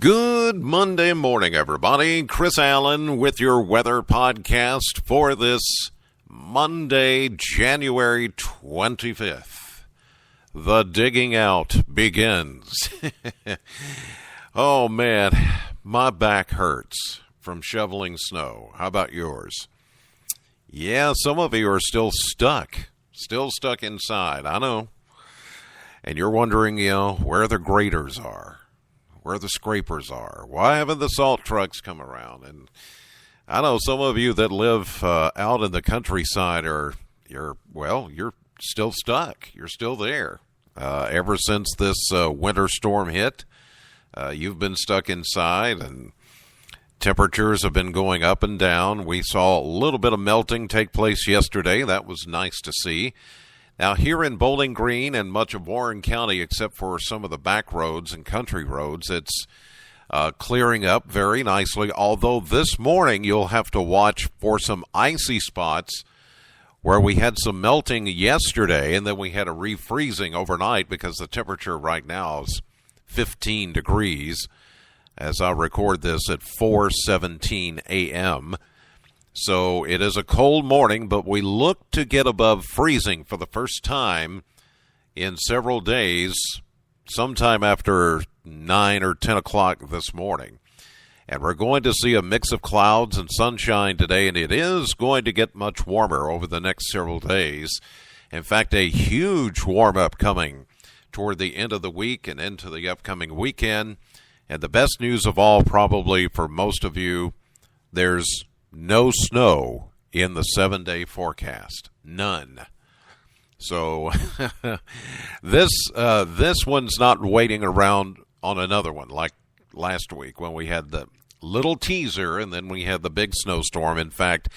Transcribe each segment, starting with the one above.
Good Monday morning, everybody. Chris Allen with your weather podcast for this Monday, January 25th. The digging out begins. Oh, man, my back hurts from shoveling snow. How about yours? Yeah, some of you are still stuck inside. I know. And you're wondering, where the graders are. Where the scrapers are. Why haven't the salt trucks come around? And I know some of you that live out in the countryside you're still stuck. You're still there. Ever since this winter storm hit, you've been stuck inside, and temperatures have been going up and down. We saw a little bit of melting take place yesterday. That was nice to see. Now, here in Bowling Green and much of Warren County, except for some of the back roads and country roads, it's clearing up very nicely, although this morning you'll have to watch for some icy spots where we had some melting yesterday, and then we had a refreezing overnight because the temperature right now is 15 degrees as I record this at 4:17 a.m., So it is a cold morning, but we look to get above freezing for the first time in several days, sometime after 9 or 10 o'clock this morning. And we're going to see a mix of clouds and sunshine today, and it is going to get much warmer over the next several days. In fact, a huge warm-up coming toward the end of the week and into the upcoming weekend. And the best news of all, probably for most of you, there's no snow in the 7-day forecast. None. So this one's not waiting around on another one like last week when we had the little teaser and then we had the big snowstorm. In fact,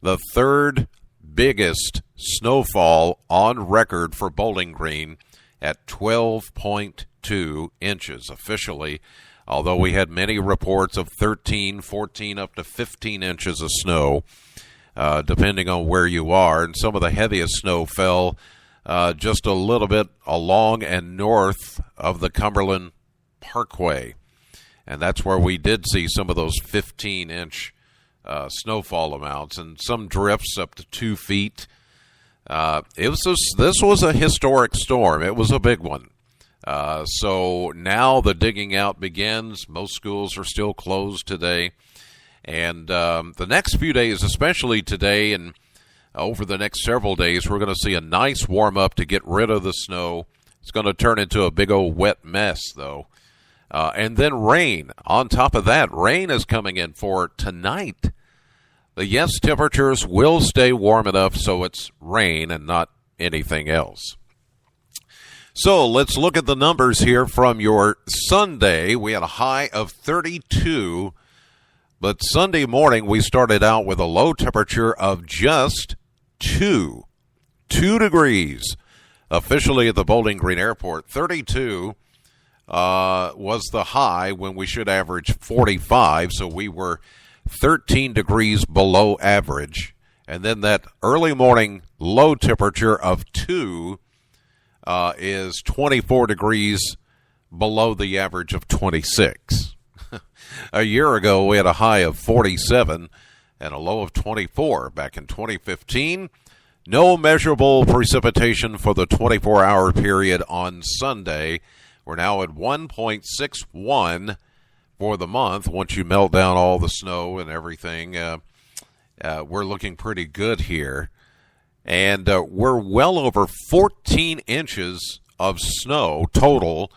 the third biggest snowfall on record for Bowling Green at 12.2 inches officially, although we had many reports of 13, 14, up to 15 inches of snow, depending on where you are. And some of the heaviest snow fell just a little bit along and north of the Cumberland Parkway. And that's where we did see some of those 15-inch snowfall amounts and some drifts up to 2 feet. This was a historic storm. It was a big one. So now the digging out begins. Most schools are still closed today. And the next few days, especially today and over the next several days, we're going to see a nice warm-up to get rid of the snow. It's going to turn into a big old wet mess, though. And then rain. On top of that, rain is coming in for tonight. Yes, temperatures will stay warm enough so it's rain and not anything else. So let's look at the numbers here from your Sunday. We had a high of 32, but Sunday morning we started out with a low temperature of just 2 degrees. Officially at the Bowling Green Airport, 32 was the high when we should average 45, so we were 13 degrees below average. And then that early morning low temperature of 2 is 24 degrees below the average of 26. A year ago, we had a high of 47 and a low of 24 back in 2015. No measurable precipitation for the 24-hour period on Sunday. We're now at 1.61 for the month. Once you melt down all the snow and everything, we're looking pretty good here. And we're well over 14 inches of snow total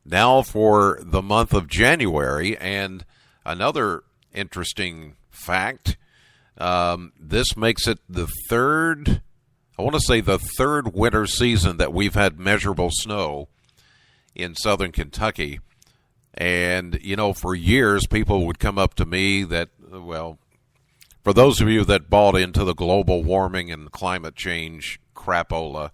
now for the month of January. And another interesting fact, this makes it the third winter season that we've had measurable snow in southern Kentucky. And, for years, people would come up to me for those of you that bought into the global warming and climate change crapola,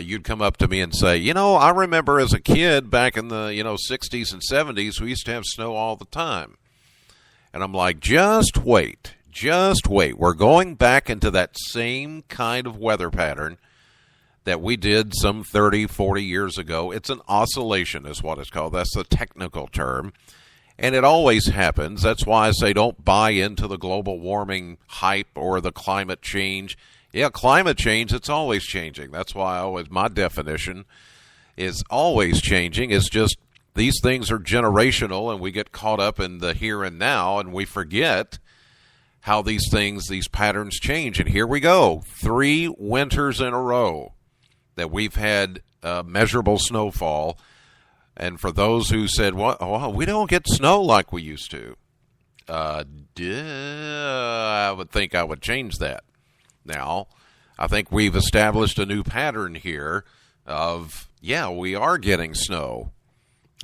you'd come up to me and say, I remember as a kid back in the, 60s and 70s, we used to have snow all the time. And I'm like, just wait. We're going back into that same kind of weather pattern that we did some 30, 40 years ago. It's an oscillation is what it's called. That's the technical term. And it always happens. That's why I say don't buy into the global warming hype or the climate change. Yeah, climate change, it's always changing. That's why my definition is always changing. It's just these things are generational, and we get caught up in the here and now, and we forget how these patterns change. And here we go, 3 winters in a row that we've had measurable snowfall. And for those who said, well, we don't get snow like we used to, I would think I would change that. Now, I think we've established a new pattern here of, we are getting snow.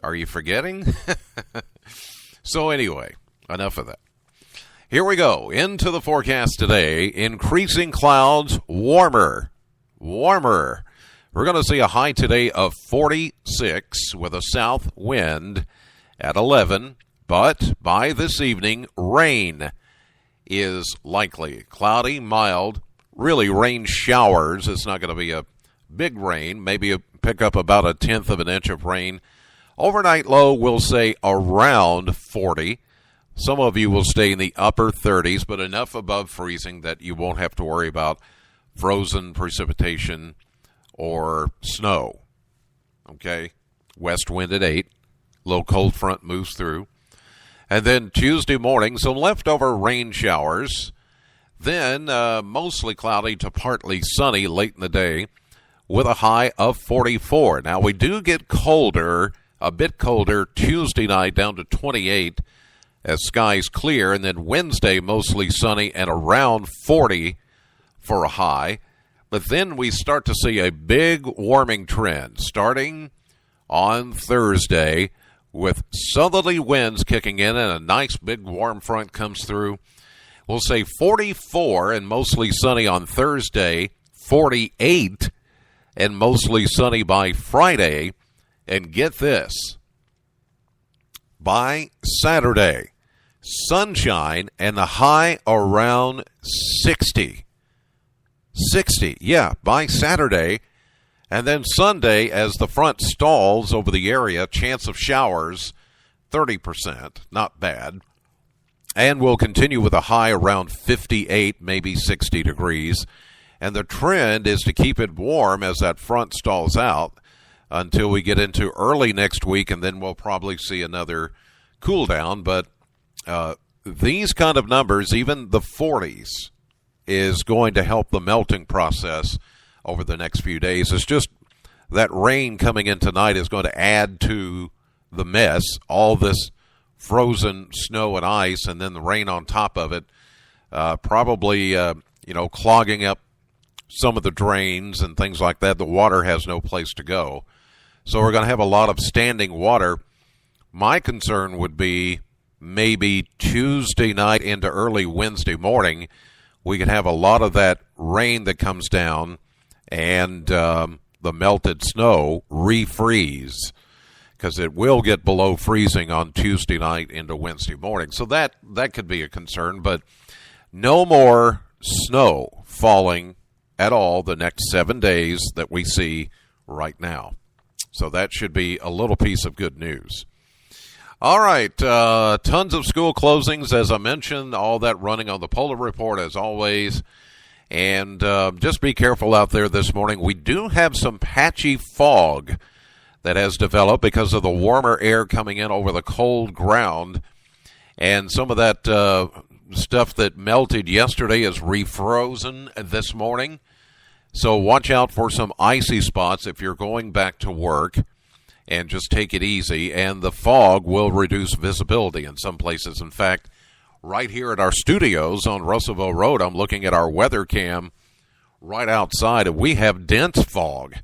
Are you forgetting? So anyway, enough of that. Here we go. Into the forecast today. Increasing clouds, warmer. We're going to see a high today of 46 with a south wind at 11. But by this evening, rain is likely. Cloudy, mild, really rain showers. It's not going to be a big rain. Maybe pick up about 1/10 of an inch of rain. Overnight low, we'll say around 40. Some of you will stay in the upper 30s, but enough above freezing that you won't have to worry about frozen precipitation or snow. Okay? West wind at 8. Low cold front moves through. And then Tuesday morning, some leftover rain showers. Then mostly cloudy to partly sunny late in the day with a high of 44. Now, we do get colder, a bit colder Tuesday night down to 28 as skies clear. And then Wednesday, mostly sunny and around 40 for a high. But then we start to see a big warming trend starting on Thursday with southerly winds kicking in and a nice big warm front comes through. We'll say 44 and mostly sunny on Thursday, 48 and mostly sunny by Friday. And get this, by Saturday, sunshine and the high around 60. 60, by Saturday. And then Sunday, as the front stalls over the area, chance of showers, 30%, not bad. And we'll continue with a high around 58, maybe 60 degrees. And the trend is to keep it warm as that front stalls out until we get into early next week, and then we'll probably see another cool down. But these kind of numbers, even the 40s, is going to help the melting process over the next few days. It's just that rain coming in tonight is going to add to the mess, all this frozen snow and ice, and then the rain on top of it, probably clogging up some of the drains and things like that. The water has no place to go. So we're going to have a lot of standing water. My concern would be maybe Tuesday night into early Wednesday morning, we could have a lot of that rain that comes down and the melted snow refreeze, because it will get below freezing on Tuesday night into Wednesday morning. So that could be a concern, but no more snow falling at all the next 7 days that we see right now. So that should be a little piece of good news. All right, tons of school closings, as I mentioned, all that running on the Polar Report as always. And just be careful out there this morning. We do have some patchy fog that has developed because of the warmer air coming in over the cold ground. And some of that stuff that melted yesterday is refrozen this morning. So watch out for some icy spots if you're going back to work, and just take it easy. And the fog will reduce visibility in some places. In fact, right here at our studios on Russellville Road, I'm looking at our weather cam right outside, and we have dense fog.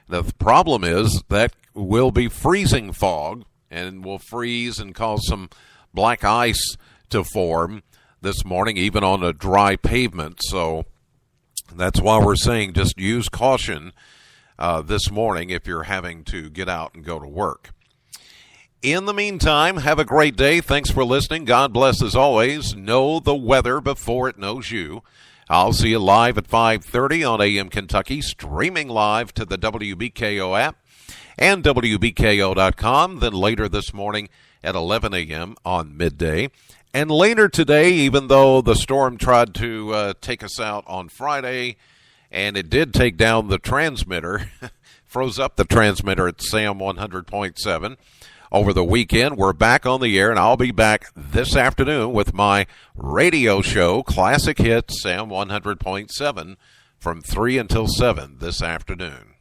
The problem is that will be freezing fog, and will freeze and cause some black ice to form this morning, even on a dry pavement. So that's why we're saying just use caution this morning if you're having to get out and go to work. In the meantime, have a great day. Thanks for listening. God bless as always. Know the weather before it knows you. I'll see you live at 5:30 on AM Kentucky, streaming live to the WBKO app and WBKO.com. Then later this morning at 11 a.m. on midday. And later today, even though the storm tried to take us out on Friday, and it did take down the transmitter, froze up the transmitter at Sam 100.7. Over the weekend, we're back on the air, and I'll be back this afternoon with my radio show, Classic Hits Sam 100.7, from 3 until 7 this afternoon.